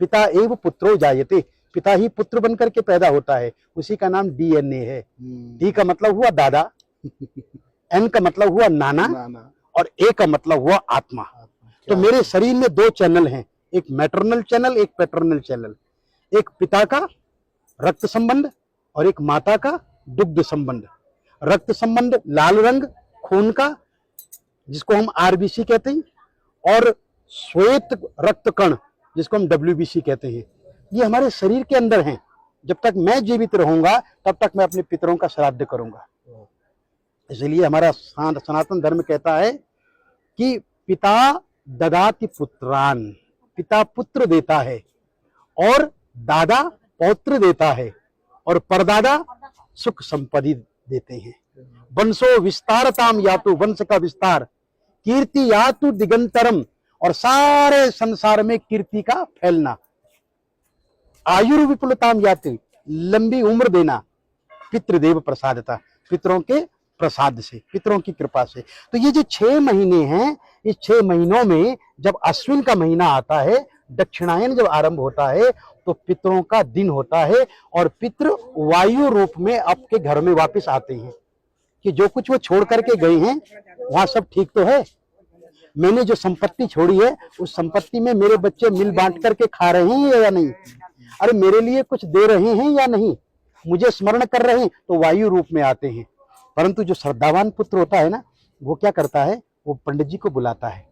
पिता एव पुत्रो जायते, पिता ही पुत्र बनकर के पैदा होता है, उसी का नाम डीएनए है। डी का मतलब हुआ दादा, एन का मतलब हुआ नाना, और ए का मतलब हुआ आत्मा। तो मेरे शरीर में दो चैनल हैं, एक मैटरनल चैनल, एक पैटर्नल चैनल। एक पिता का रक्त संबंध और एक माता का दुग्ध संबंध। रक्त संबंध लाल रंग खून का, जिसको हम आरबीसी कहते हैं, और श्वेत रक्त कण, जिसको हम डब्ल्यूबीसी कहते हैं, ये हमारे शरीर के अंदर हैं। जब तक मैं जीवित रहूंगा तब तक मैं अपने पितरों का श्राद्ध करूंगा। इसलिए हमारा सनातन धर्म कहता है कि पिता ददाति पुत्रान, पिता पुत्र देता है, और दादा पौत्र देता है, और परदादा सुख संपत्ति देते हैं। वंशो विस्तारताम यातु, वंश का विस्तार, कीर्ति यातु दिगंतरम, और सारे संसार में कीर्ति का फैलना, आयुर विपुलताम याति, लंबी उम्र देना, पितृदेव प्रसादता, पितरों के प्रसाद से, पितरों की कृपा से। तो ये जो 6 महीने हैं, इस 6 महीनों में जब अश्विन का महीना आता है, दक्षिणायन जब आरंभ होता है, तो पितरों का दिन होता है, और पितृ वायु रूप में आपके घर में वापस आते हैं कि जो कुछ वो छोड़ करके गए हैं वहां सब ठीक तो है। मैंने जो संपत्ति छोड़ी है उस संपत्ति में मेरे बच्चे मिल बांट करके खा रहे हैं या नहीं, अरे मेरे लिए कुछ दे रहे हैं या नहीं, मुझे स्मरण कर रहे हैं, तो वायु रूप में आते हैं। परंतु जो श्रद्धावान पुत्र होता है ना, वो क्या करता है, वो पंडित जी को बुलाता है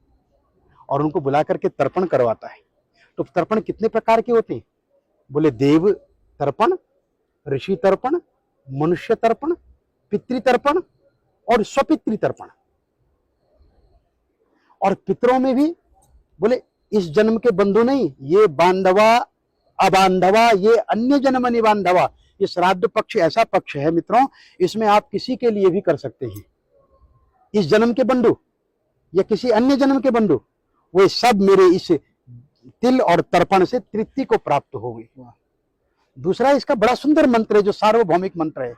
और उनको बुला करके तर्पण करवाता है। तो तर्पण कितने प्रकार के होते हैं? बोले देव तर्पण, ऋषि तर्पण, मनुष्य तर्पण, पितृतर्पण और स्वपितृ तर्पण। और पितरों में भी बोले इस जन्म के बंधु नहीं, ये बांधवा अबांधवा, ये अन्य जन्म निबांधवा। ये श्राद्ध पक्ष ऐसा पक्ष है मित्रों, इसमें आप किसी के लिए भी कर सकते हैं। इस जन्म के बंधु या किसी अन्य जन्म के बंधु, वे सब मेरे इस तिल और तर्पण से तृप्ति को प्राप्त हो गई। दूसरा इसका बड़ा सुंदर मंत्र है, जो सार्वभौमिक मंत्र है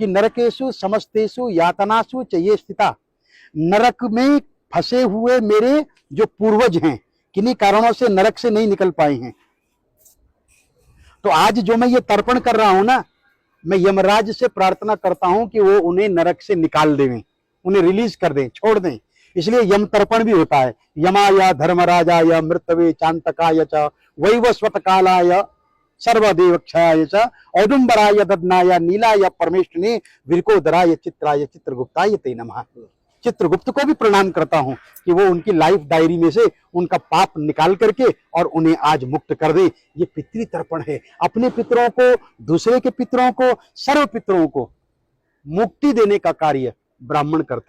कि नरकेशु समस्तेषु यातनासु च ये स्थिता, नरक में फंसे हुए मेरे जो पूर्वज हैं, किन्हीं कारणों से नरक से नहीं निकल पाए हैं, तो आज जो मैं ये तर्पण कर रहा हूं ना, मैं यमराज से प्रार्थना करता हूं कि वो उन्हें नरक से निकाल दें, उन्हें रिलीज कर दें, छोड़ दें। इसलिए यम तर्पण भी होता है। यमाय धर्मराजाय मृतवे चांतकाय च वैवस्वत कालाय सर्वदेवक्षाय च औदुंबराय ददनाय नीलाय परमेष्ठिने विरकोदराय चित्राय चित्रगुप्ताय ते नमः। चित्रगुप्त को भी प्रणाम करता हूं कि वो उनकी लाइफ डायरी में से उनका पाप निकाल करके और उन्हें आज मुक्त कर दे। ये पितृ तर्पण है। अपने पितरों को, दूसरे के पितरों को, सर्व पितरों को मुक्ति देने का कार्य ब्राह्मण करता है।